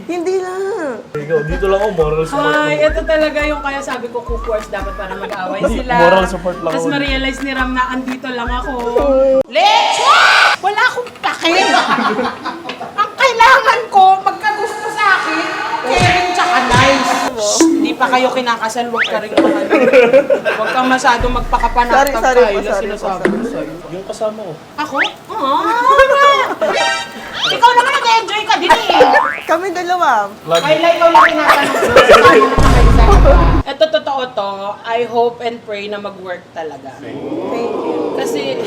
Hindi na. Ikaw, dito lang ako, moral support. Ay, ito talaga yung kaya sabi ko course dapat para mag-away sila. Moral support lang Tapos ako. ma-realize ni Ram na andito lang ako. Let's! Wala akong pake! Ang kailangan ko, magkagusto sa akin, caring tsaka nice. Hindi pa kayo kinakasal, huwag ka rin huwag kang masyado magpakapanatag Sorry kayo. po. Sinasabi ko sa'yo. Yung kasama ko. Ako? Ikaw naman nag-enjoy ka din eh. Kami dalawa. Kayla, ikaw lang tinatanong ko. Ito totoo to. I hope and pray na mag-work talaga. Thank you. Kasi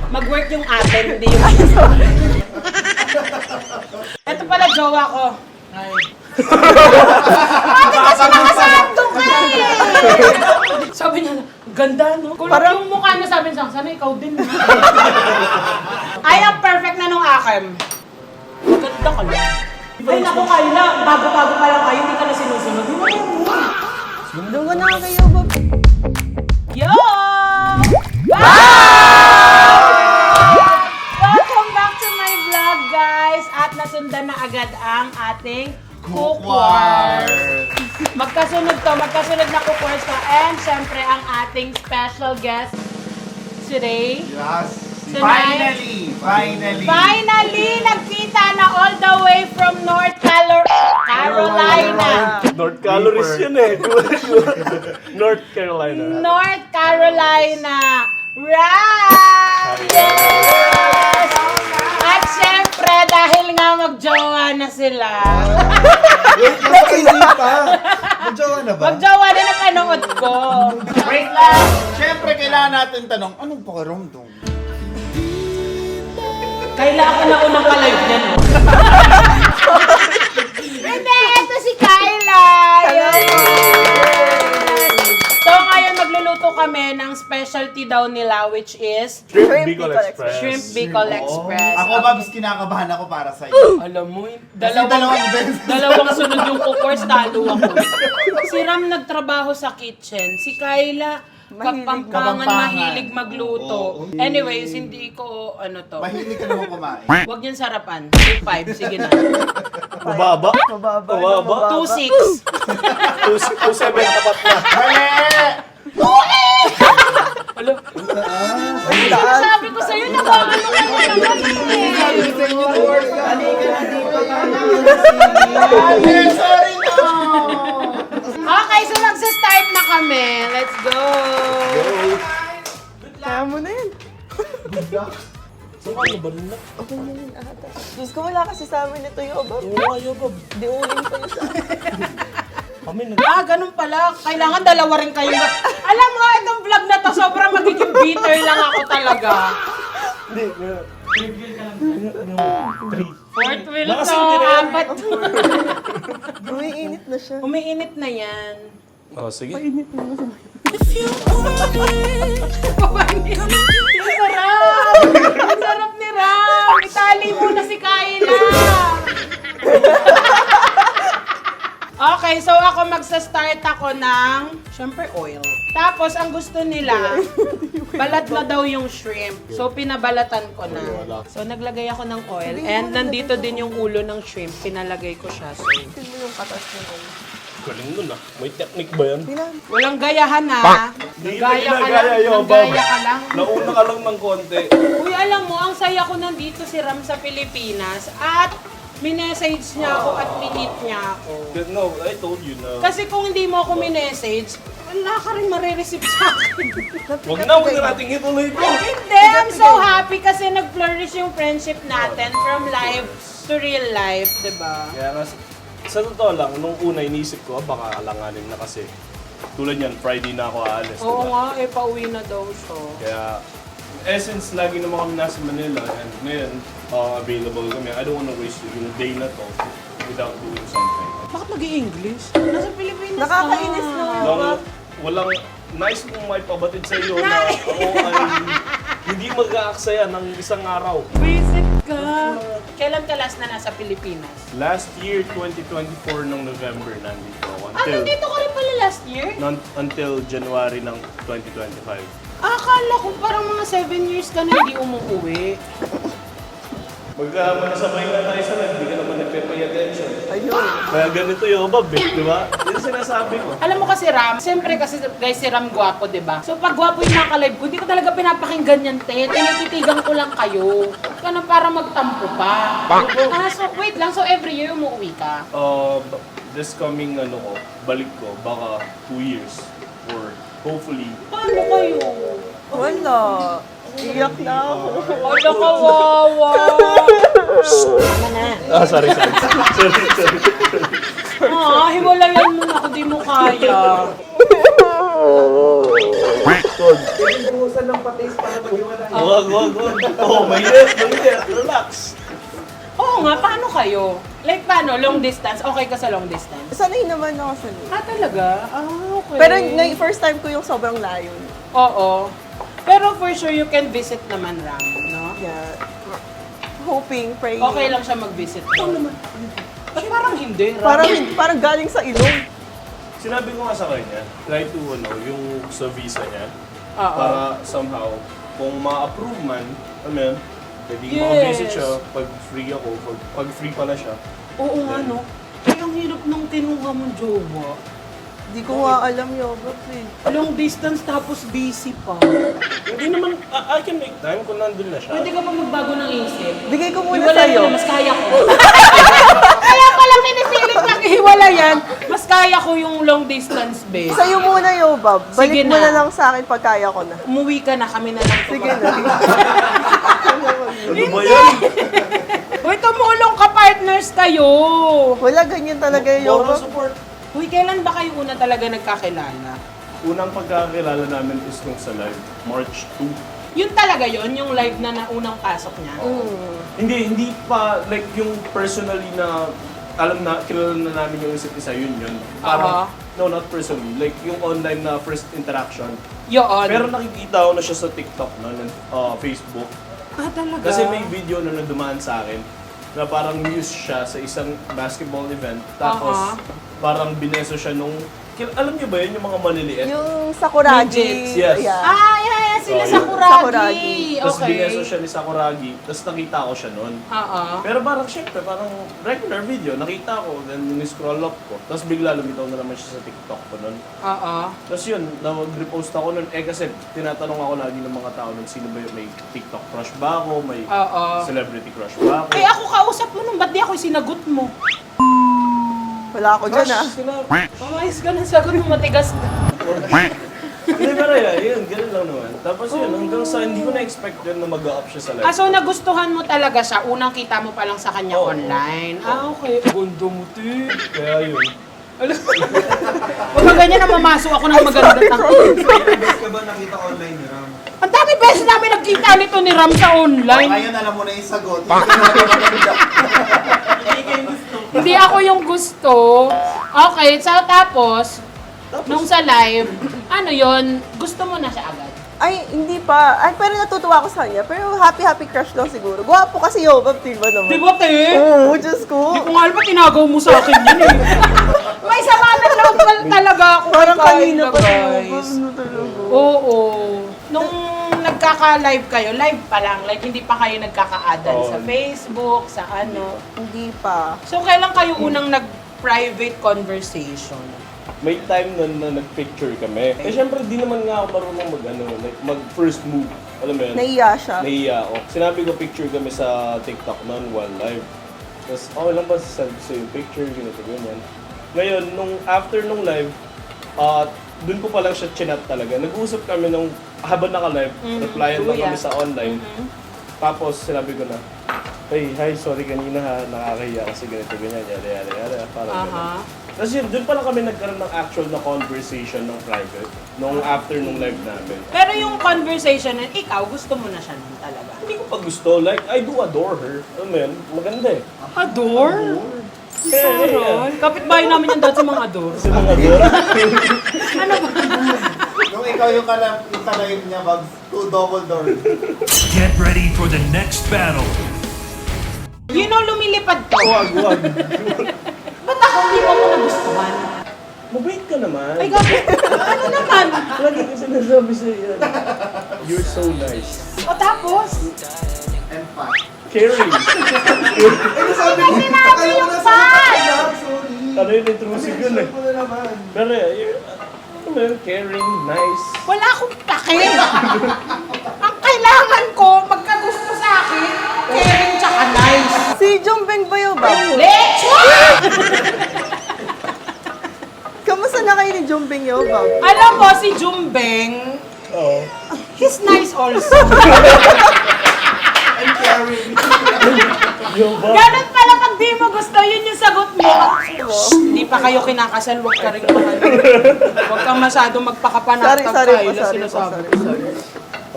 mag-work yung atin, hindi yung Ito pala jowa ko. Hi. Ate kasi nakasanto ka eh! Sabi niya, ganda no? Parang yung mukha niya sabi niya, sana ikaw din. Ay, ang perfect na nung akin. Maganda ka lang. Ay naku Kayla, bago-bago pa lang kayo, hindi ka na sinusunod. Doon ko na kayo, Bob. Yo! Welcome back to my vlog, guys! At nasundan na agad ang ating cookwar. Magkasunod na cookwars to. And syempre, ang ating special guest today. Yes. Tonight. Finally! Nagkita na all the way from North Carolina. North Calories yun eh. North Carolina. North Carolina. Right! Yes! At syempre, dahil nga magjowa na sila. Wait, nasa hindi pa. Magjowa na ba? Magjowa na napanood ko. Wait lang! Siyempre, kailangan natin tanong, anong pakiramdam? Kailan ako na unang ka-live niya, no? Hindi, ito si Kayla! Yes! So ngayon magluluto kami ng specialty daw nila which is Shrimp Bicol Express. Shrimp Bicol Express. Ako ba, mas kinakabahan ako para sa'yo. Alam mo, dalawang beses. dalawang sunod yung cookers, talo ako. Si Ram nagtrabaho sa kitchen. Si Kayla, kapampangan, mahilig magluto. Anyways, hindi ko, Mahilig ka naman kumain. Huwag niyang sarapan. 2.5, sige na. Mababa? Mababa. 2.6. 2.7 tapat na. Mali! Alam, sabi ko sa'yo, ano ka naman eh. Sa inyo, Lord. Halika na dito. Sorry na! Okay, so magsa-start na kami. Let's go! Kaya mo na yun. So ano ba rin na? Okay na yun ata. Diyos ko, wala kasi sa amin ito yung Bob. Oo, ayaw ba? Di uling pa yun sa amin. Kami nag... Ganun pala. Kailangan dalawa rin kayo. Alam mo, itong vlog na to, sobrang magiging bitter lang ako talaga. Hindi. Fourth wheel Lakas to, mo din yan. apat. Umiinit na siya. Umiinit na yan. Oh, sige. Mainit na siya. Ang sarap ni Ram! Itali muna si Kayla! Okay, so ako magsa-start ako ng, syempre, oil. Tapos, ang gusto nila, balat na daw yung shrimp. So, pinabalatan ko na. So, naglagay ako ng oil. And nandito din yung ulo ng shrimp. Pinalagay ko siya. So, Tingnan mo yung katas niya. Galing nun ah. May technique ba yan? walang gayahan na. Hindi Gaya ka lang. ginagaya yun, Gaya ka lang. Nauna ka lang ng konti. Uy, alam mo, ang saya ko nandito si Ram sa Pilipinas at minessage niya ako at minit niya ako. No, I told you na. Kasi kung hindi mo ako minessage, wala ka rin marireceive sa akin. Huwag na nating ituloy ito. Hindi, I'm so happy kasi nag-flourish yung friendship natin from live to real life, di ba? Kaya nga, sa totoo lang, nung una inisip ko, baka alanganin na kasi. Tulad yan, Friday na ako aalis, Oo diba? nga, pauwi na daw siya. Kaya, essence, lagi naman kami nasa Manila and ngayon, available kami. I don't wanna waste yung day na to without doing something. Bakit nag-i-English? Nasa Pilipinas Nakakainis na. naman. Nung walang nice kong may pabatid sa iyo na ako ay hindi mag-aaksaya ng isang araw. Visit ka. Kailan ka last na nasa Pilipinas? Last year, 2024 ng November, nandito ako. Nandito ka rin pala last year? Until January ng 2025. Akala ko parang mga 7 years ka na hindi umuwi. Magkasabay nga tayo sa live, hindi ka naman nagpe-pay attention. Ayun. Kaya ganito yung Bob eh, di ba? Yan sinasabi ko. Alam mo kasi Ram, siyempre kasi guys si Ram gwapo, di ba? So pag gwapo yung naka-live ko, hindi ko talaga pinapakinggan yan, te. Tinititigan ko lang kayo. Kaya para magtampo pa. So wait lang, so every year umuwi ka? This coming balik ko, baka 2 years. Or hopefully, Paano kayo? Wala. Iyak na ako. Wala kawawa. Tama na. sorry. Hiwalayan mo na ako, di mo kaya. Wag. Oh, mainit. Relax. Oo nga, paano kayo? Like paano? Long distance? Okay ka sa long distance? Sanay naman ako sa live. Talaga? Okay. Pero first time ko yung sobrang layo. Oo. Pero for sure, you can visit naman, Ram, no? Yeah. Hoping, praying. Okay lang siya mag-visit. Oo naman. Ba't parang hindi, Ram? Parang galing sa ilong. Sinabi ko nga sa kanya, try to, yung sa visa niya, Oo. para somehow, kung ma-approve man, pwede Yes. makavisit siya pag free ako, pag free pala siya. Oo nga, no? Ay, ang hirap nung kinuha mong jowa. Di ko nga alam yun. Long distance tapos busy pa. Hindi naman, I can make time kung nandun na siya. Pwede ka pa magbago ng isip. Bigay ko muna Hiwalayan sa'yo. na, mas kaya ko. Kaya pala pinipilit niyang hiwalayan. Mas kaya ko yung long distance, babe. Sa'yo muna, Yobab. Balik Sige mo na. na lang sa akin pag kaya ko na. Umuwi ka na, kami na lang. Sige na. Ano ba yan? Uy, tumulong ka, partners kayo. Wala, ganyan talaga yung Moral Yobab. support. Uy, kailan ba kayo una talaga nagkakilala? Unang pagkakilala namin is nung sa live, March 2. Yun talaga yun, yung live na unang pasok niya? Hindi pa, like, yung personally na, kilala na namin yung isa't isa, yun. Parang, no, not personally, like, yung online na first interaction. Yun. Pero nakikita ko na siya sa TikTok, Facebook. Talaga? Kasi may video na dumaan sa akin, na parang news siya sa isang basketball event. Tapos, parang bineso siya nung, alam niyo ba yun, yung mga maliliit? Yung Sakuragi. Midgets, yes. Yeah. Yeah, sila Oh, sa yun. Sakuragi. Sakuragi. Tapos Okay. bineso siya ni Sakuragi, tapos nakita ko siya noon. Pero parang syempre, parang regular video, nakita ko, then ni-scroll up ko. Tapos bigla lumitaw na naman siya sa TikTok ko noon. Tapos yun, nag-repost ako noon. Kasi tinatanong ako lagi ng mga tao nun, sino ba yung may TikTok crush ba ako, may celebrity crush ba ako. Eh ako kausap mo nung, ba't di ako yung sinagot mo? Wala ako dyan, ah. sila. Mamayos ka na sagot mo, matigas na. Hindi, pero yun, ganun lang naman. Tapos yun, hanggang sa hindi ko na-expect yun na mag-up siya sa live. So nagustuhan mo talaga siya, unang kita mo pa lang sa kanya Oo. online. Okay. Gondo mo, te. Kaya yun. Huwag ka ganyan na mamasok ako ng maganda. Best ka ba nakita online ni Ram? Ang dami beses namin nagkita nito ni Ram sa online. Ngayon alam mo na yung sagot. Hindi ka na maganda. Hindi ako yung gusto. Okay, so tapos, nung sa live, ano yon, gusto mo na siya agad? Ay, hindi pa. Ay, pero natutuwa ako sa kanya. Pero happy crush lang siguro. Gwapo kasi Yobab, diba naman? Di ba, te? Oo, Diyos ko. Hindi ko nga alam ba tinagaw mo sa akin yun eh. May sama na loob talaga ako. Parang kay kanina Kyla, pa si Yobab. guys. Ano talaga? Oo. Nung nagkaka-live kayo, live pa lang, like hindi pa kayo nagkaka-addan Oo. sa Facebook, sa ano. Hindi pa. So, kailan kayo unang nag-private conversation? May time nun na nag-picture kami. Eh syempre, di naman nga ako marunong mag-first move. Alam mo yun? Naiya siya. Nahiya ako. Sinabi ko picture kami sa TikTok noon while live. Tapos, okay lang ba sasend ko yung picture, ganito, ganyan. Ngayon, after nung live, dun ko pa lang siya chinat talaga. Nag-uusap kami nung habang naka-live, replyan lang kami sa online. Tapos, sinabi ko na, hey, hi, sorry kanina ha, nakakahiya kasi ganito, ganyan, yada, parang ganun. Tapos yun, dun pa lang kami nagkaroon ng actual na conversation ng private, nung after nung live namin. Pero yung conversation na ikaw, gusto mo na siya nun talaga? Hindi ko pa gusto, like, I do adore her. Alam mo yun, maganda eh. Adore? Sarol? Kapitbahay namin yung dati sa mga adore. Kasi mga adore. Nung ikaw yung talayim niya, mag double door. Get ready for the next battle. You know, lumilipad to. Wag. Ba't ako hindi mo nagustuhan? Mabait ka naman. Ay, gabi. Ano naman? Lagi ko sinasabi sa'yo yan. You're so nice. O tapos? And fun. caring. Sabi ko, akala ko na sa sorry. Ano yun, intrusive yun eh. Ko na naman. Pero ano ba yun, caring, nice. Wala akong pake. Ang kailangan ko, magkagusto sa akin, caring tsaka nice. Si Jombeng ba yun ba? Lechon! Kamusta na kayo ni Jombeng yun ba? Alam mo, si Jumbeng, Oo. he's nice also. I'm caring. Yung ba? Ganun pala pag di mo gusto, yun yung sagot mo. Hindi pa kayo kinakasal, huwag ka rin mahal. Huwag kang masyadong magpakapanatag Sorry tayo. po, sorry po, Sinasabi sorry. ko sa'yo.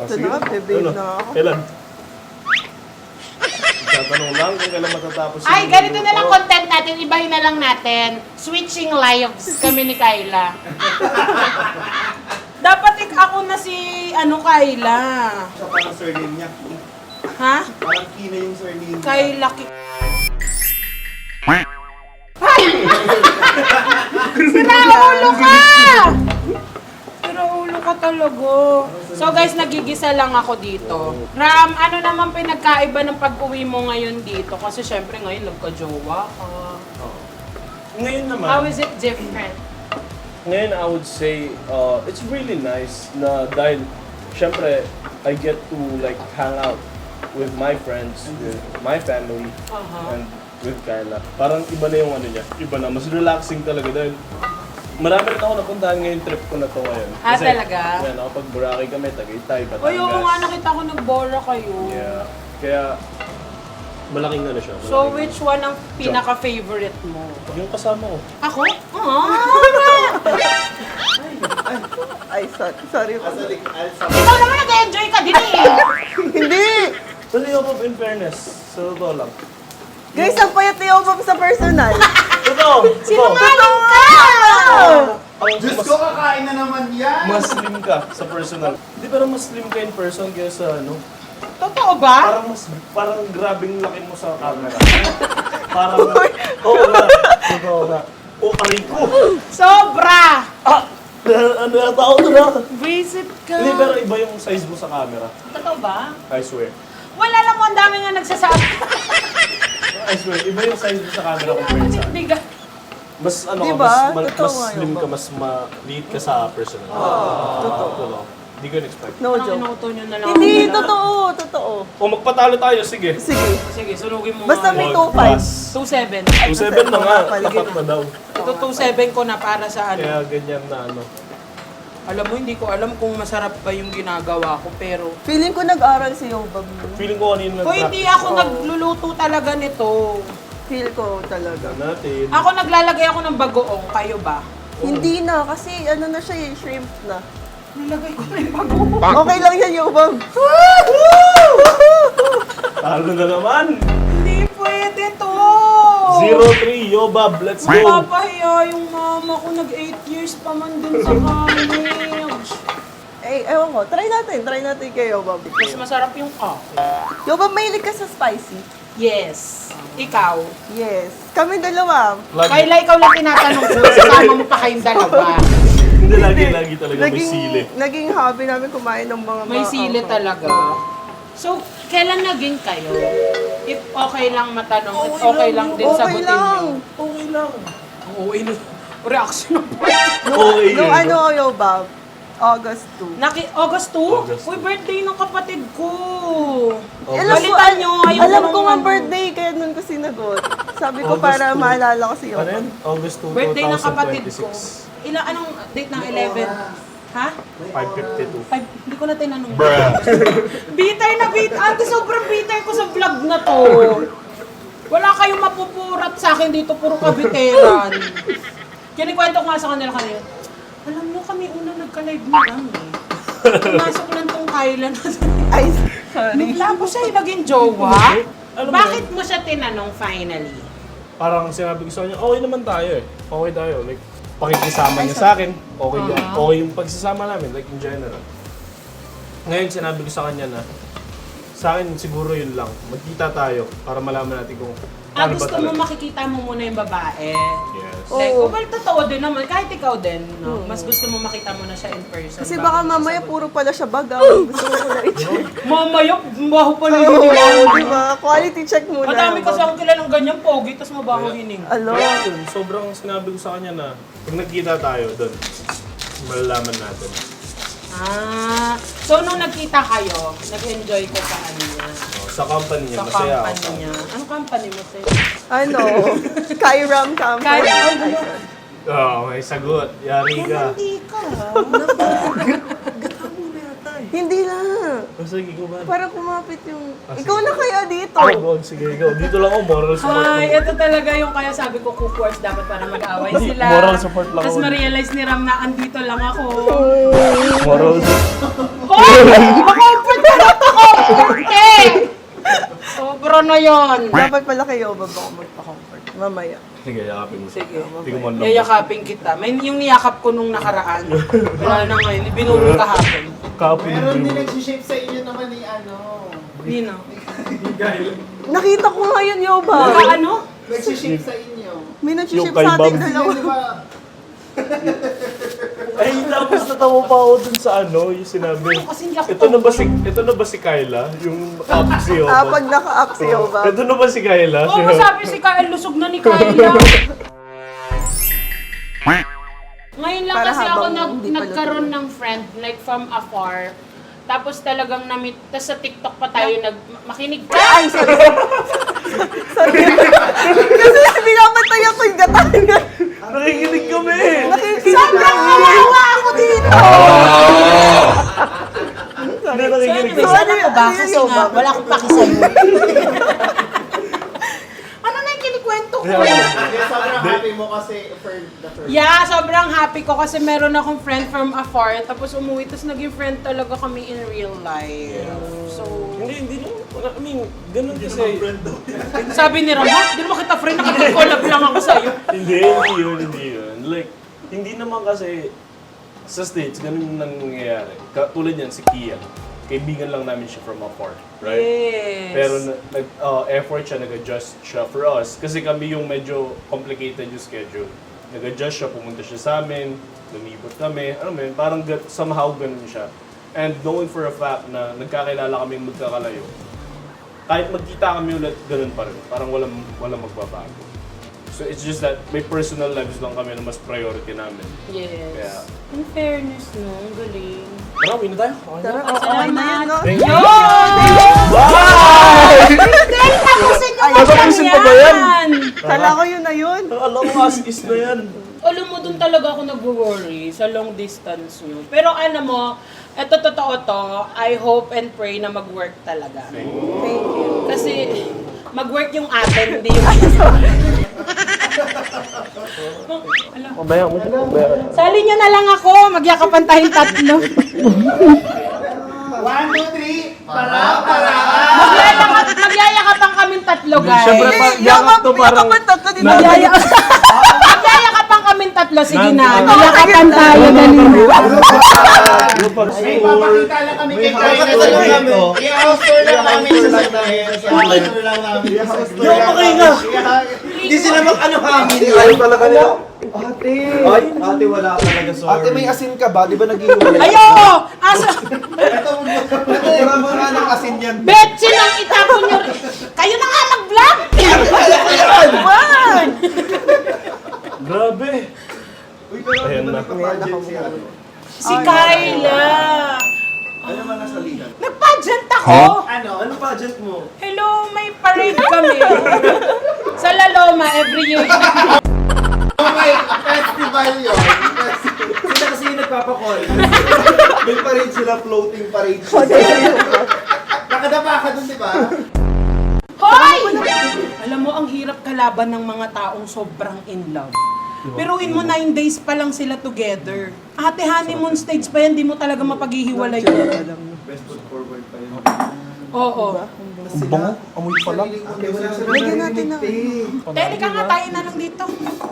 Ito na, bebe Ano? na ako. Kailan? Tatanong lang kung kailan matatapos Ay, yung ganito na lang grupo. content natin. Ibahin na lang natin. Switching lives kami ni Kyla. Dapat ako na si, Kyla. Siya parang surname niya. Ha? Parang Kina yung surname niya. Kyla Ay! Sira ulo ka! Sira ulo ka talaga. So guys, nagigisa lang ako dito. Ram, ano naman pinagkaiba ng pag-uwi mo ngayon dito? Kasi syempre ngayon nagka-jowa ka. Ngayon naman, How is it different? ngayon I would say, it's really nice na dahil, syempre, I get to like hang out with my friends, with my family, and with Kyla. Parang iba na yung ano niya. Iba na. Mas relaxing talaga dahil marami rin ako napuntahan ngayong trip ko na to ngayon. Talaga? Yan, pag Boracay kami, Tagaytay, Batangas. Uy, oo nga, nakita ko nagbora kayo. Yeah. Kaya, malaking ano siya. So, malaking- which one ang pinaka-favorite mo? Yung kasama ko. Ako? Ay, sorry po. Ikaw naman nag-enjoy ka din eh. Hindi! Pero yung in fairness, sa totoo lang. Guys, ang payat ni Obam sa personal. Totoo! Sinungaling ka! Ang Diyos mas, ko, kakain na naman yan! mas slim ka sa personal. Hindi, pero mas slim ka in person kaysa ano. Totoo ba? Parang grabing laki mo sa camera. Parang, oo nga. Totoo nga. Oh, aray ko! Sobra! Ano yata ako to na? Visit ka. Hindi, pero iba yung size mo sa camera. Totoo ba? I swear. Wala lang mo, ang dami nga nagsasabi. I swear, iba yung size mo sa camera compared sa Hindi ka. mas ano Diba? ka, mas Totoo nga slim yun. ka, mas maliit ka sa personal. Totoo. Hindi ko in-expect. No Parang joke. inuto nyo na lang. Hindi, ako. totoo, totoo. O magpatalo tayo, sige. Sige. Sige, sunugin mo Basta nga. may Wag, 2-5. pass. 2-7. 2-7 na nga, Paligid tapat na. na daw. Ito 2-7 ko na para sa ano. Kaya ganyan na ano. Alam mo, hindi ko alam kung masarap pa yung ginagawa ko, pero... Feeling ko nag-aral si Obam. Feeling ko kanina Kung hindi ako nagluluto talaga nito, Feel ko talaga. natin. ako naglalagay ako ng bagoong, kayo ba? Hindi na, kasi ano na siya eh, shrimp na. Nilagay ko na yung bagoong. Okay lang yan, Obam. Talo na naman. Hindi pwede to! 0-3, yo Bob, let's go. Mapapahiya yung mama ko, nag 8 years pa man dun sa college. Eh, ewan ko, try natin kay Obam. Mas masarap yung coffee. Obam, mahilig ka sa spicy? Yes. Ikaw? Yes. Kami dalawa. Kayla, ikaw lang tinatanong ko, sasama mo pa kayong dalawa. Hindi, lagi talaga may sili. Naging hobby namin kumain ng mga May sili talaga. So, kailan naging kayo? If okay lang matanong, if okay lang din Okay sagutin lang. nyo. Okay lang. Ang okay na. Reaction ng Okay Nung yun. ano, Obam, August 2. August 2? August Uy, birthday ng kapatid ko. Alam ko, Balitan nyo, ayoko alam ng ko nga ano. birthday, kaya nun ko sinagot. Sabi ko August para 2. maalala ko si Ano Obam. yan? August 2, Birthday ng kapatid ko. 2026. Anong date ng 11? Ha? 5:52. Hindi ko na tinanong. Bruh. Bitter na bitter. Ate, sobrang bitter ko sa vlog na to. Wala kayong mapupurat sa akin dito, puro kabiteran. Kinikwento ko nga sa kanila kanina. Alam mo, kami una nagka-live na lang eh. Pumasok lang tong Kyla na. Ay, sorry. Bigla po siya naging jowa. Alam mo Bakit mo siya tinanong finally? Parang sinabi ko sa kanya, okay naman tayo eh. Okay tayo. Like, pakikisama niya sa akin. Okay, okay yung pagsasama namin, like in general. Ngayon, sinabi ko sa kanya na, sa akin siguro yun lang. Magkita tayo para malaman natin kung paano ba gusto mo talaga? makikita mo muna yung babae. Yes. Like, Oo. well, totoo din naman. Kahit ikaw din, no? Mas gusto mo makita mo na siya in person. Kasi bago baka mo mamaya sasagot. puro pala siya baga. Gusto ko na i-check. Mamaya, baho pala yung Oo, hininga. di ba? Quality check muna. Madami kasi akong kilalang ganyan, pogi, tas mabaho hininga. Alo. Yun, sobrang sinabi ko sa kanya na pag nagkita tayo doon, malalaman natin. So nung nagkita kayo, nag-enjoy ka sa ano niya? Sa company niya, Sa masaya ako. company niya. Anong company mo, sir? Ano? Kairam Company. Oo, may sagot. Yari ka. Hindi ka. Hindi na. Sige, ikaw ba? Para kumapit yung... sige. Ikaw na kaya dito. Oh, God, sige, ikaw. Dito lang ako, moral support Ay, lang. ito talaga yung kaya sabi ko, couples dapat para mag-away Hindi, sila. moral support lang Tapos ako. ma-realize ni Ram na andito lang ako. Moral Hoy! Makomfort ka na to, comfort eh! Sobra na yan. Dapat pala kayo ba ako magpa-comfort? Mamaya. Sige, yakapin mo. Sige, Hindi ko man lang. yayakapin kita. May yung niyakap ko nung nakaraan. Wala na ngayon, binuro kahapon. Kapin Meron din mo. nagsishape sa inyo naman ni ano. Nino? Nakita ko ngayon, Yoba. Baka ano? Nagsishape sa inyo. May nag-ship Yung kay sa ating Bam. dalawa. Di ba? Ay, tapos natawa pa ako dun sa ano, yung sinabi. Kasi hindi ako Ito na ba si Kyla? Yung up si Yoba? Pag naka-up si Yoba. Ito na ba si Kyla? Oo, sabi si Kyle, lusog na ni Kyla. Ngayon lang Para kasi ako habang hindi pa nagkaroon ng friend, like from afar. Tapos talagang na-meet, tapos sa TikTok pa tayo makinig ka! Ay, sorry. Sorry. Kasi binabantay ako yung gatanga. Nakikinig kami! Sobrang kawawa ako dito! Hindi, So nakikinig anyway, kami. sana ko ba? Ano Kasi yun, nga, Bob? wala akong paki sa'yo. Ano na yung kinikwento ko? Kaya sobrang happy mo kasi for the first. Yeah, sobrang happy ko kasi meron akong friend from afar. Tapos umuwi, tapos naging friend talaga kami in real life. So, Hindi naman. I mean, ganun kasi. sabi ni Ram, ha? Di naman kita friend, nakapag-collab lang ako sa'yo. Hindi yun. Like, hindi naman kasi sa States, ganun nang nangyayari. Tulad yan, si Kia. Kaibigan lang namin siya from afar, right? Yes. Pero effort siya, nag-adjust siya for us. Kasi kami yung medyo complicated yung schedule. Nag-adjust siya, pumunta siya sa amin, lumibot kami. Ano mo yun, parang somehow ganun siya. And knowing for a fact na nagkakilala kaming magkakalayo, kahit magkita kami ulit, ganun pa rin. Parang walang magbabago. So it's just that may personal lives lang kami na mas priority namin. Yes. Kaya, In fairness, no? Ang galing. marami na tayo. Tara, okay na yun, no? Thank you. Dahil tapusin ko Tapusin pa ba yan? Kala ko yun na yun. Alam ko as is na yan. Alam mo, dun talaga ako nag-worry sa long distance nyo. Pero ano mo, eto totoo to, I hope and pray na mag-work talaga. Thank you. Kasi mag-work yung atin, hindi yung Pabaya mo siya, pabaya. Sali nyo na lang ako, magyakapan tayong tatlo. 1, 2, 3, para! Magyayakapan kaming tatlo, guys. Siyempre, yakap to parang... Magyayakapan kaming tatlo, sige na. Magyakapan tayo, dali na. Yung pag May papakita lang kami kay Kyle na namin. I-house tour lang namin sa Sagdahin. I-house tour lang namin sa Sagdahin. Yung makinga! Hindi sila mag-ano hangin. Ayaw talaga nila. Ate! Ay, ate wala talaga, sorry. Ate, may asin ka ba? Di ba nag-iwalay? Ayo! Asa? Ito, Tira mo nga ng asin yan. Betsin ang itapon nyo. Kayo na nga mag-vlog! Grabe! Uy, pero Ayan di ba na. nagpa-pageant si ano? Si Kyla. Ano naman nasa liga? Nag-pageant ako. Ano pageant mo? Hello, may parade kami. Sa La Loma every year. may festival yun. Sila kasi yung nagpapakol. May parade sila, floating parade. Nakadapa ka dun, di ba? Hoy! Alam mo, ang hirap kalaban ng mga taong sobrang in love. Piruin mo 9 days pa lang sila together. Ate, honeymoon stage pa yan, di mo talaga mapaghihiwalay yan. Best foot forward pa yun. Oo. Ang bango, amoy pa lang. Ate, wala sa Lagyan natin na. Teli ka nga, tayo na lang dito.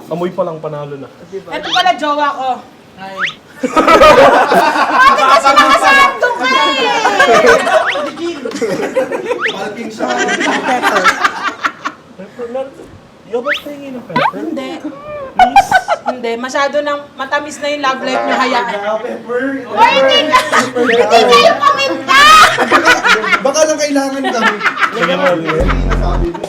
Amoy pa lang, panalo na. Ito pala, jowa ko. Hi. Ate, kasi nakasando ka eh! Palking siya. Pepper. Yo, ba't pahingi ng pepper? Hindi. Please? Hindi. Masyado nang matamis na yung love life niyo. Hayaan. Pepper. Hoy, hindi ka! Hindi kayo paminta! Baka lang kailangan kami. Sige mo,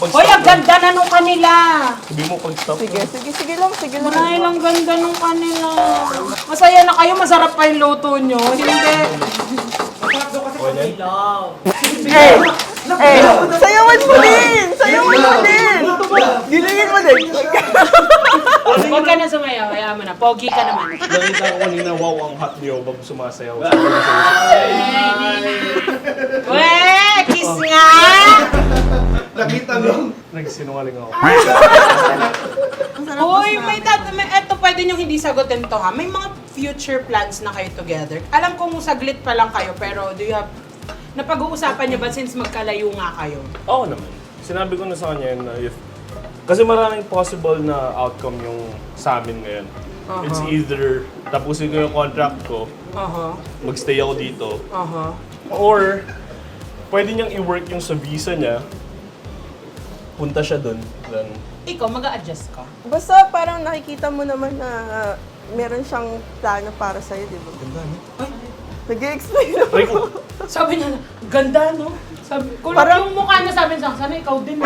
Hoy, ang ganda na nung kanila. sabi mo pag-stop. Sige lang. Dahil ang ganda nung kanila. Masaya na kayo, masarap pa yung luto nyo. Hindi. Sayawan mo din! Gilingin mo din! Huwag ka na sumayaw. Kaya mo na. Pogi ka naman. Nakita ko kanina, wow, ang hot ni Obab sumasayaw. Weh! Kiss nga! Nakita mo. Nagsinungaling ako. Uy, eto pwede nyo hindi sagutin to ha. May mga future plans na kayo together. Alam kong saglit pa lang kayo, pero do you have... Napag-uusapan nyo ba since magkalayo nga kayo? Oo naman. Sinabi ko na sa kanya yun na if... Kasi maraming possible na outcome yung sa amin ngayon. It's either tapusin ko yung contract ko, magstay ako dito, or pwede niyang i-work yung sa visa niya, punta siya dun, then Ikaw, mag-a-adjust ka. Basta parang nakikita mo naman na meron siyang plano para sa'yo, di ba? ganda, no? Nag-i-explain Try ko. Sabi niya, ganda no? Sabi, Parang- yung mukha niya sabi niya, sana ikaw din.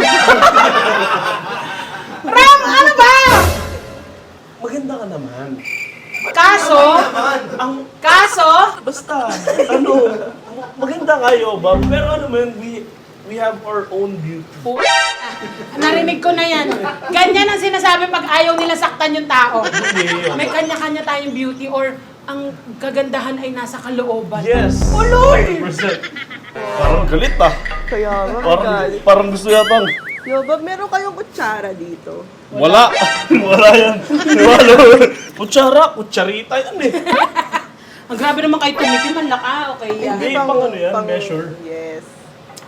Ram, ano ba? Maganda ka naman. Kaso, Basta, maganda kayo, Bob. Pero ano man, we have our own beauty. narinig ko na yan. Ganyan ang sinasabi pag ayaw nila saktan yung tao. May kanya-kanya tayong beauty or ang kagandahan ay nasa kalooban. Yes! Ulol! 100%. Parang galit ah. Kaya nga, Parang, galit. parang gusto yatang. Yo, Bob, meron kayong kutsara dito. Wala. Wala yan. Wala. Kutsarita yan eh. Ang grabe naman kayo tumikim, ang laka. Okay, Hindi, pang ano yan, measure. Yes.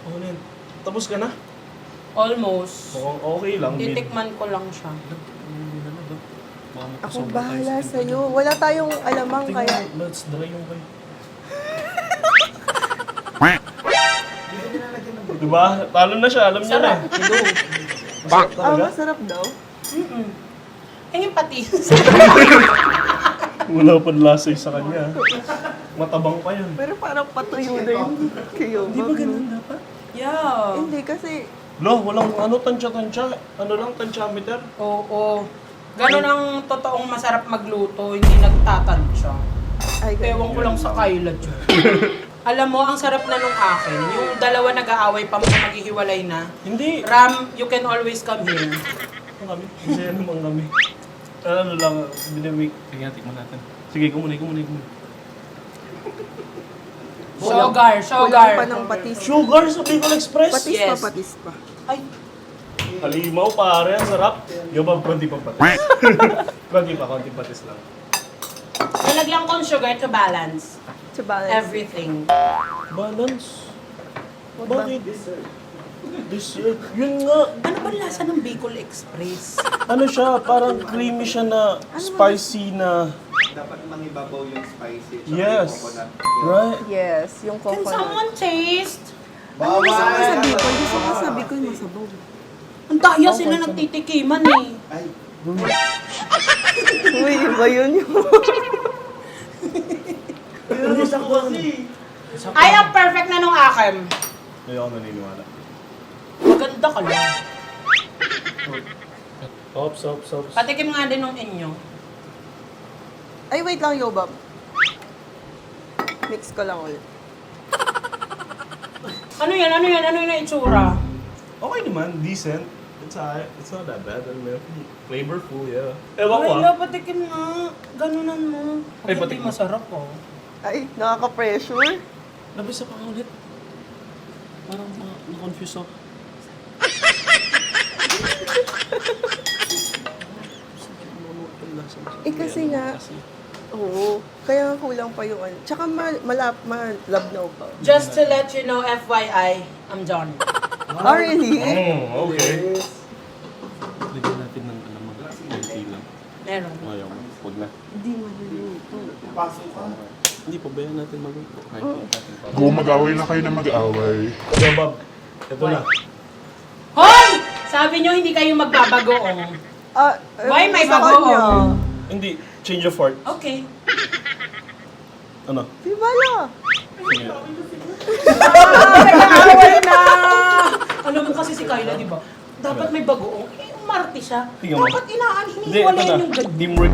Ano yan? Tapos ka na? Almost. Mukhang okay lang. Titikman ko lang siya. Ako bahala sa'yo. Wala tayong alamang kaya. Let's dry yung kayo. Diba? Talo na siya, alam niya na eh. Masarap daw. Ay, yung patis. Wala pang lasay sa kanya. Matabang pa yun. Pero parang patuyo na yung kayo. Di ba ganun dapat? Yeah. Hindi kasi, Lo, walang ano, tansya-tansya. Ano lang, tansyameter. Oo. Ganon ang totoong masarap magluto, hindi nagtatansya. ay, Ewan ko lang sa Kyla dyan. Alam mo, ang sarap na nung akin, yung dalawa nag-aaway pa mga maghihiwalay na. Hindi. Ram, you can always come here. Ang kami. Masaya naman kami. Ano lang, binamik. Sige, tikman natin. Sige, kumunay. Sugar. kulang pa ng patis. Sugar sa Bicol Express? Patis pa. Ay, Halimaw, pare. Ang sarap. Yung bang konti pa patis. konti patis lang. nalagyan ko ng sugar to balance Sa balance. everything. Balance. Bakit? Dessert. Yun nga. Ano ba lasa ng Bicol Express? Ano siya, parang creamy siya na spicy na... Dapat mangibabaw yung spicy. Yes. Right? Yes, yung Can coconut. someone taste? Ano gusto mo sa Bicol? Gusto ko sa Bicol masabaw. Ang daya sila nagtitikiman eh. Uy, iba yun yung... Ay, ang perfect na nung akin. Hindi ako naniniwala. Maganda ka lang. Ops. Patikim nga din nung inyo. Ay, wait lang, Yobab. Mix ko lang ulit. Ano yan? Ano yung itsura? Okay naman, decent. It's alright. It's not that bad. Flavorful, yeah. Ewan ko Ay, ah. patikim nga. Ganunan mo. Ay, Hindi patikim. masarap oh. Ay, nakaka-pressure. Nabisa pa ka ulit. Parang na-confuse ako. Kasi nga, oo. Kaya nga kulang pa yung ano. Tsaka malabnaw pa. Just to let you know, FYI, I'm Johnny. Oh, really? Oh, okay. Lagyan natin ng alamang konti lang. Meron. Ayaw mo. Huwag na. Hindi maluluto. Hindi, pabayaan natin magluto. Kahit natin pa. Kung mag-away na kayo na mag-away. Okay, Bob. Ito na. Hoy! Sabi nyo hindi kayo magbabagoong. Why may sa bagoong? kanya. Hindi, change of heart. Okay. Ano? Di ba na? Sige. Nag-aaway na! Alam mo kasi si Kyla, di ba? Dapat may bagoong. Umarte siya. Tingnan mo. Dapat Hindi, ito hinihiwalayan na. yung ganyan. Teamwork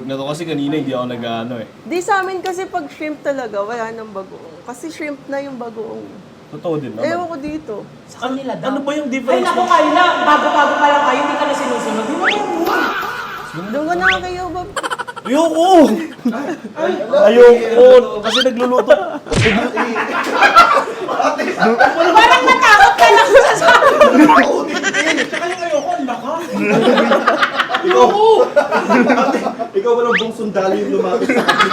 na to. Kasi kanina hindi ako nag-ano eh. Di sa amin kasi pag shrimp talaga, wala nang bagoong. Kasi shrimp na yung bagoong. Totoo din Ewan naman. ko dito. Sa kanila daw. Ano ba yung Ay, difference? naku Kyla, bago-bago pa lang kayo, hindi ka na sinusunod. Di ba yung Doon ka na kayo, Bob. Ayoko! Ayoko! Kasi nagluluto. Parang natakot ka lang sa sabi. Tsaka yung ayoko, ang laka. Oo! Ikaw walang buong sundalo yung lumapit sa akin.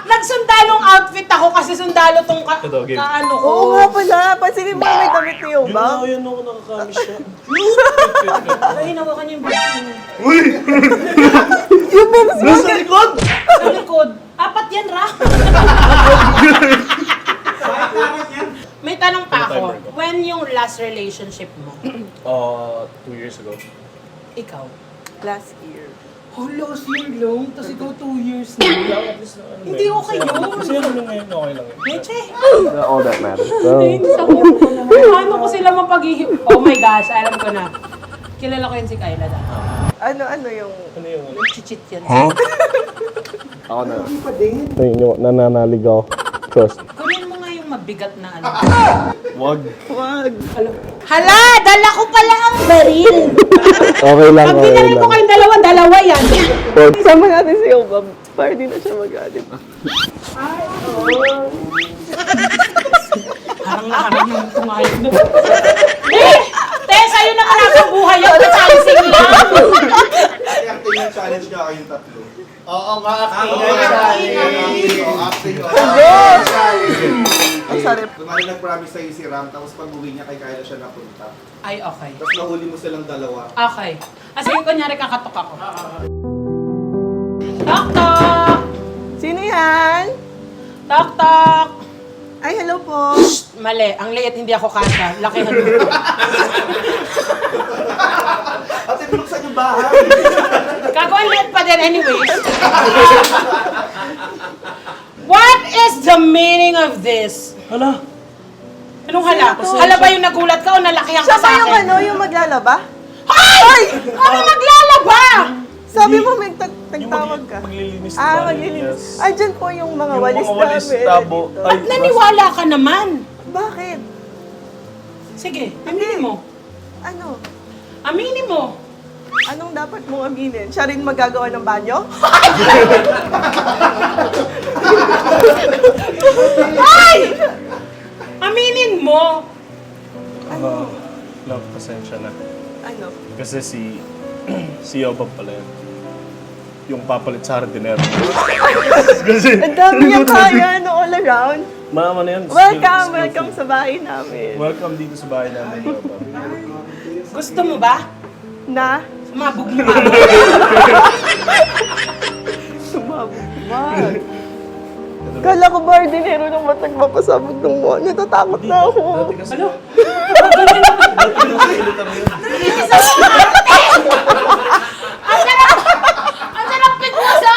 Nagsundalong outfit ako kasi sundalo tong Ito, game. kaano ko. Oo nga pala. Pansinin mo may damit ni Yun Yoba. na, yun ako nakakamiss siya. Ay, hinawakan niyo yung boobs mo. Yung boobs mo. Nasa likod! Sa likod. Apat yan, Ra. May tanong pa ako. Timer ko. When yung last relationship mo? 2 years ago. Ikaw? Last year. Oh, last year lang. Tapos ikaw 2 years na. Hindi okay yun. Kasi ano ngayon, okay lang yun. Meche. All that matters. Paano ko sila mapaghihi... Oh my gosh, alam ko na. Kilala ko yun si Kyla dati. Ano yung... Ano yung ano? Chichit yan. Ako na. Ayun yung nananaligaw. Trust. Kunin mo nga yung mabigat na ano. Wag. Wag. Hala! Dala ko pala ang baril! Okay lang, Pag okay binaril ko lang. kayong dalawa yan. Sama natin si Yoba. Para di na siya mag-adit. Harang na harang yung kumayag na. Te, sa'yo na karapang buhay yun. Natsalising lang. Ay, acting yung challenge niya kayong tatlo. Oo, ma-acting nga challenge. Oo, acting. Ang sarap. Kumari nag-promise sa'yo si Ram, tapos pag uwi niya kay Kyla siya napunta. Ay, okay. Tapos nahuli mo silang dalawa. Okay. Kasi kunyari kakatok ako. Tok, tok! Sino yan? Tok, tok! Ay, hello po. Shh! Mali. Ang liit, hindi ako kasha. Lakihan mo. Ate, binuksan yung bahay! Kako, ang liit pa din anyways. What is the meaning of this? Hala! Anong hala? Hala ba yung nagulat ka o nalakihan Siya ka ba sa yung akin? yung maglalaba? Ay! Ano naglalaba? Sabi mo may tagtawag ka. Maglilinis na Ah, tayo, maglilinis. yes. Ay, dyan po yung mga Yung walis mga walis, namin. tabo. Dito. Ay, Naniwala ka naman. Bakit? Sige, aminin mo. Ano? Aminin mo. Anong dapat mong aminin? Siya rin magagawa ng banyo? Ay! Aminin mo. Love, pasensya na. Ano? Kasi si Yoba pala yun. Yung papalit sa hardinero. Kasi, Ang dami niya kaya, no, all around. mama na yun. Welcome, welcome sa bahay namin. Welcome dito sa bahay namin, Yoba. Gusto mo ba? Na? Sumabog mo ba? Sumabog. Wag. Kala ko ba dinero ng matag mapasabog ng mo. Natatakot na ako. Dati kasi, Ano? Ang sarap pikusa!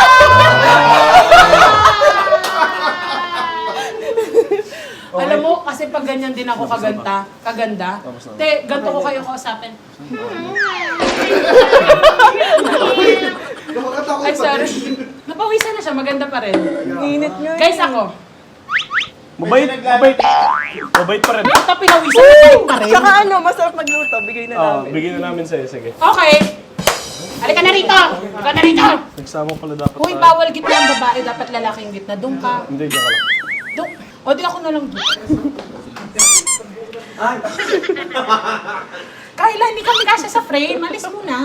Alam mo, kasi pag ganyan din ako kaganda. Te, ganito ko kayo kausapin. Ay, sorry. Napawisan na siya, maganda pa rin. Init nyo. Guys, ako. mabait pa rin. Basta pinawisan na kayo pa rin. Tsaka ano, masarap magluto. Bigay na namin. Bigyan na namin sa'yo, sige. Okay. Halika na rito! Halika na rito! Nagsama pala dapat Uy, tayo. bawal gitna ang babae, dapat lalaki yung gitna. Doon ka. Hindi, diyan ka lang. Doon. O, di ako na lang doon. Kayla, hindi kami kasya sa frame. Alis mo na.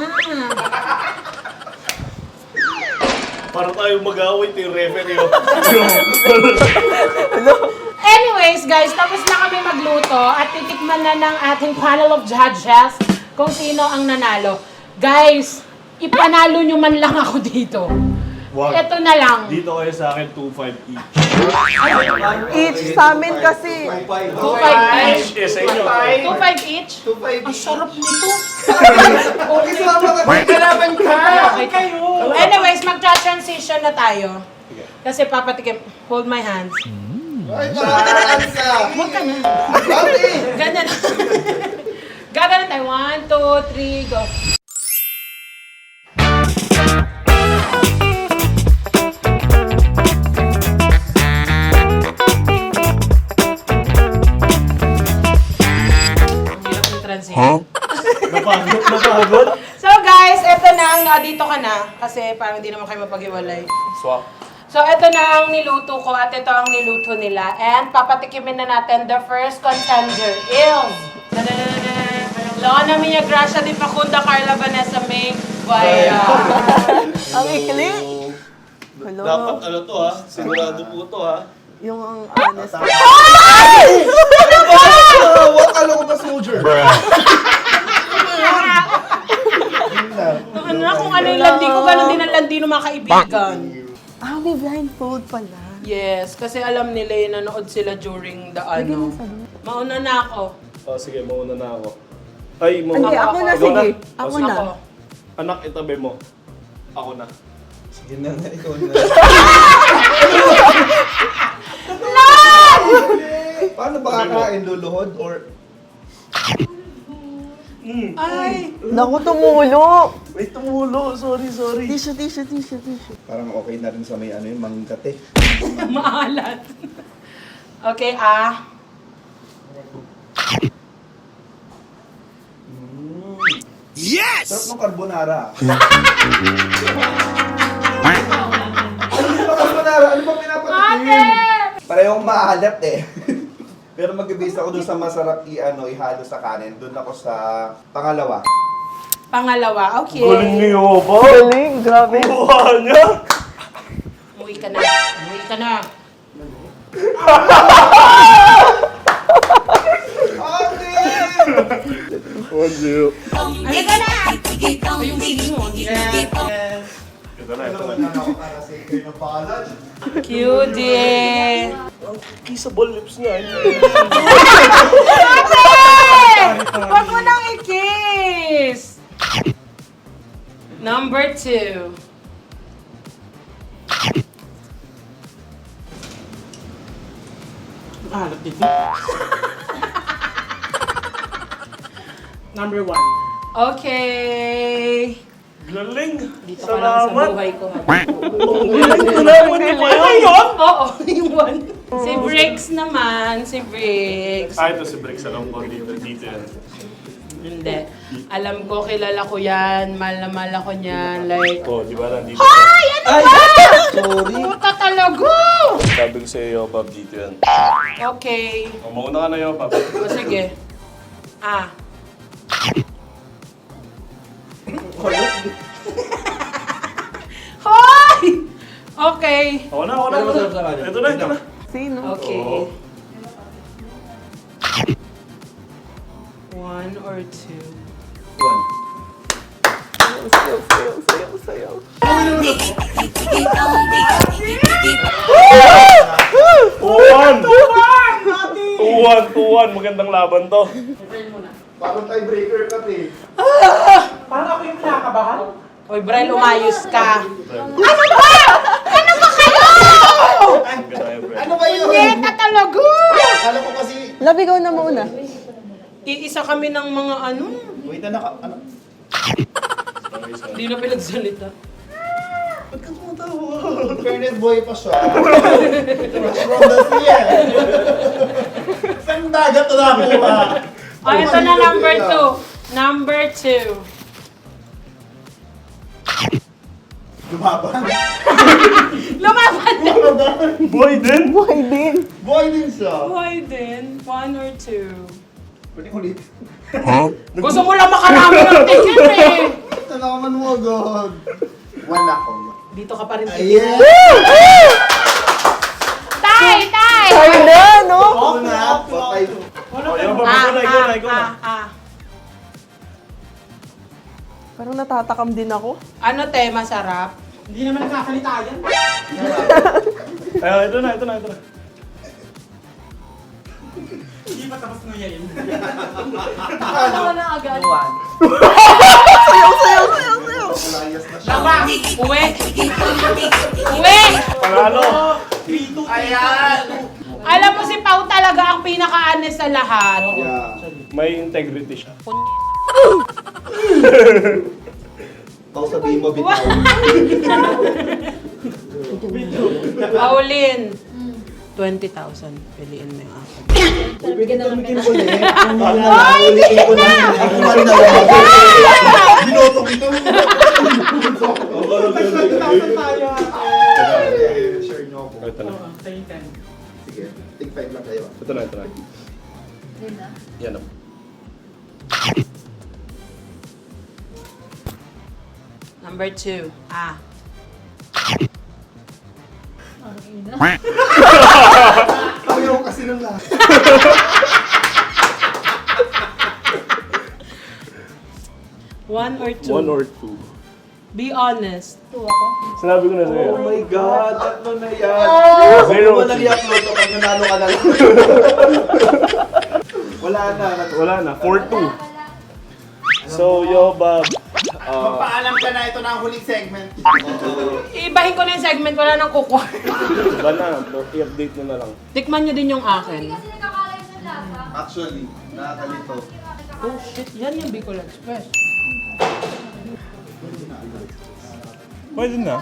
Para tayo mag-away, ito yung referee. Anyways, guys, tapos na kami magluto at titikman na ng ating panel of judges kung sino ang nanalo. Guys, ipanalo nyo man lang ako dito. Ito na lang. Dito kayo sa akin, 2.5 each. Each sa amin kasi. 2.5 each. Each is sa inyo. 2.5 each? 2.5 Ang sarap nito. Okay, salamat ka. May kalaban ka. Okay kayo. Anyways, mag-transition na tayo. Kasi papatikim. Hold my hands. Ay, paraan ka. Huwag ka na. Bakit? Ganyan. Gaganon tayo. 1, 2, 3, go. Ang hirap ng transition. Napagod? So guys, eto na ang dito ka na. Kasi parang hindi naman kayo mapag-iwalay. Swap. So, ito na ang niluto ko at ito ang niluto nila. And papatikimin na natin the first contender is... Loa na Mia Gracia di Facunda Carla Vanessa May Vaya. Ang ikli. Hello. Dapat ano to ha? Sigurado po to ha? Yung ang honest. What ano ko ba soldier? Ano na kung ano yung landi ko, ganun din ang landi ng mga kaibigan. Ah, may blindfold pala. Yes, kasi alam nila yun, nanood sila during the ano. Mauna na ako. Oh, sige, mauna na ako. Ay, mauna. Hindi, ako na, Ikaw sige. Oh, Ako sige. na. Anak, itabi mo. Ako na. Sige na, ikaw na. Paano ba kakain luluhod or... Ay! Naku, tumulo. May tumulo. Sorry. Tissue. Parang okay na rin sa may ano yung manggate. Maalat. Okay, Sarap ng carbonara. Ano ba carbonara? Ano ba pinapatikim? Parehong maalat eh. Pero mag-base ako dun sa masarap ihalo sa kanin. Dun ako sa pangalawa. Pangalawa, okay. Galing niyo ba? Galing, grabe. Buha niya. Umuwi ka na. Umuwi ka na. Ay, ka na! Yung singing mo. Ito na. Para sa ikaw na bahala. Cutie! Kissable lips niya. Ate! Huwag mo nang i-kiss! Number 2. Alat dito. Number 1. Okay. Galing. Dito ka lang sa Salamat. buhay ko. Salamat niyo ba yun? Oo, yung 1. Si Briggs naman, si Briggs. Ah, ito si Briggs. Alam ko dito yan. Hindi. Alam ko, kilala ko yan. Mahal na mahal ako niyan. Like, Oh, di ba nandito? ay! Ano ba? Sorry. Puta talaga! Sabi ko sa iyo, Pab, dito yan. Okay. O, mauna ka na yun, Pab. O sige. Hoy! Okay. Ako na. Ito na. Sino? Okay. 1 or 2. Sayaw. Tuwan. Magandang laban to. Parang tiebreaker ka eh. Parang ako yung kinakabahan. Hoy, Brel, umayos ka. Ano ba? Ano ba kayo? Ano ba yun? Neta talaga! Alam ko kasi... Love, ikaw na muna. Iisa kami ng mga ano. Wait na ano? Hindi na pinagsalita. Fairnet boy pa siya. From the sea. Saan dagat na nakuha? Oh, ito na number 2. Number 2. Lumaban. Lumaban na! Boy din. Buhay din. Boy din siya. Why then? 1 or 2? Pwede ulit. Gusto mo lang makarami ng ticket eh! Talaman mo agad. One ako. Dito ka pa rin. Ayan. Tay! Ay na, no? Ako na. Patay. Ikaw na. Parang natatakam din ako. Ano te, masarap? Hindi naman nagkasalita yan. Ayun, ito na. Hindi pa tapos nguya yun. Tawa na agad. Layas na siya. Tama! Uwi! Uwi! Panalo! Ayan! Alam mo si Pau talaga ang pinaka-honest sa lahat. Yeah. May integrity siya. Pao sabihin mo, bitaw. Paulin. 20,000. Piliin mo yung akin. Bigyan na namin ulit. Ay, hindi na! Ako man na wala. Binotong ito. Share nyo ako. Ito na. Sige, take 5 lang kayo. Ito na. Yan o. Number 2. Ah. Ayaw kasi ng lahat. One or two? 1 or 2. Be honest. Sinabi ko na sa'yo. Oh my God, tatlo na yan. Zero. Huwag mo nang i-upload to pag nanalo ka na lang. Wala na. Wala na. 4-2. So, yo, Bob. Magpaalam ka na, ito na ang huling segment. Ibahin ko na yung segment, wala nang kukuha. Wala na. I-update nyo na lang. Tikman nyo din yung akin. Actually, nakakalito. Oh shit, yan yung Bicol Express. Pwede na.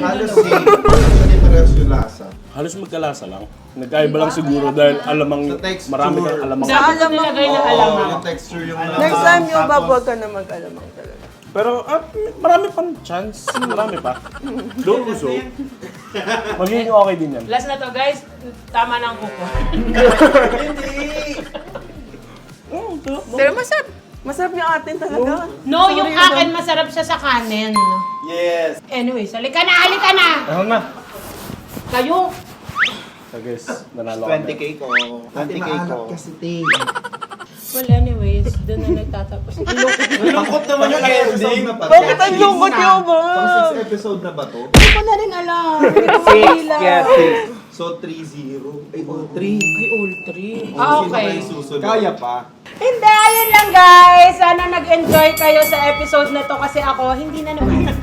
Halos same. Actually, parehas yung lasa. Halos magkalasa lang. Nagkaiba lang siguro dahil alamang, Sa texture. marami kang alamang. Dapat ko nilagay na alamang. Yung texture yung Next time yung Bob, huwag ka na mag-alamang talaga. Pero marami pang chance. Marami pa. Don't lose hope. Magiging okay din yan. Last na to guys, tama na ang kuko. Pero masarap. Masarap yung atin talaga. No, yung akin masarap siya sa kanin. Yes. Anyways, halika na! Ano na? Kayo! So guys, nanalo kami. 20k ko. 20k ko. kasi te. Well, anyways, doon na nagtatapos. Lungkot naman yung ending. Bakit ang lungkot yung ba? Pang 6 episode na ba to? Hindi ko na rin alam. Hindi ko mahila. So 3-0. Ay, 3. Ay, all three. Ah, okay. Kaya pa. Hindi, ayun lang guys. Sana nag-enjoy kayo sa episode na to kasi ako, hindi na naman.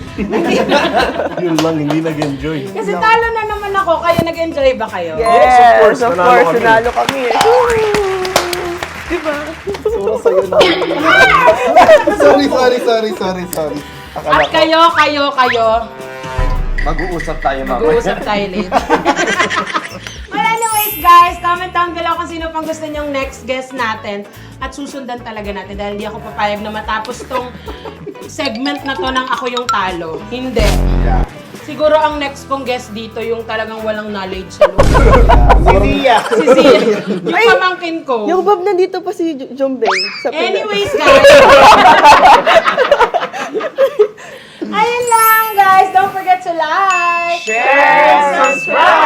Yun lang, hindi nag-enjoy. Kasi talo na naman ako. Kayo nag-enjoy ba kayo? Yes, of course, of nanalo course, kami. nanalo kami. Diba? Sorry. At kayo. Mag-uusap tayo Mag-uusap tayo later. Well, anyways guys, comment down below kung sino pang gusto nyong next guest natin. At susundan talaga natin dahil hindi ako papayag na matapos tong segment na to nang ako yung talo. Hindi. Yeah. Siguro ang next kong guest dito yung talagang walang knowledge sa loob. Si Zia. Si Zia. Yung pamangkin ko. Yung Bob, nandito pa si Jombeng. Sa Pinas. Anyways guys. Ayun lang guys. Don't forget to like, Share, subscribe.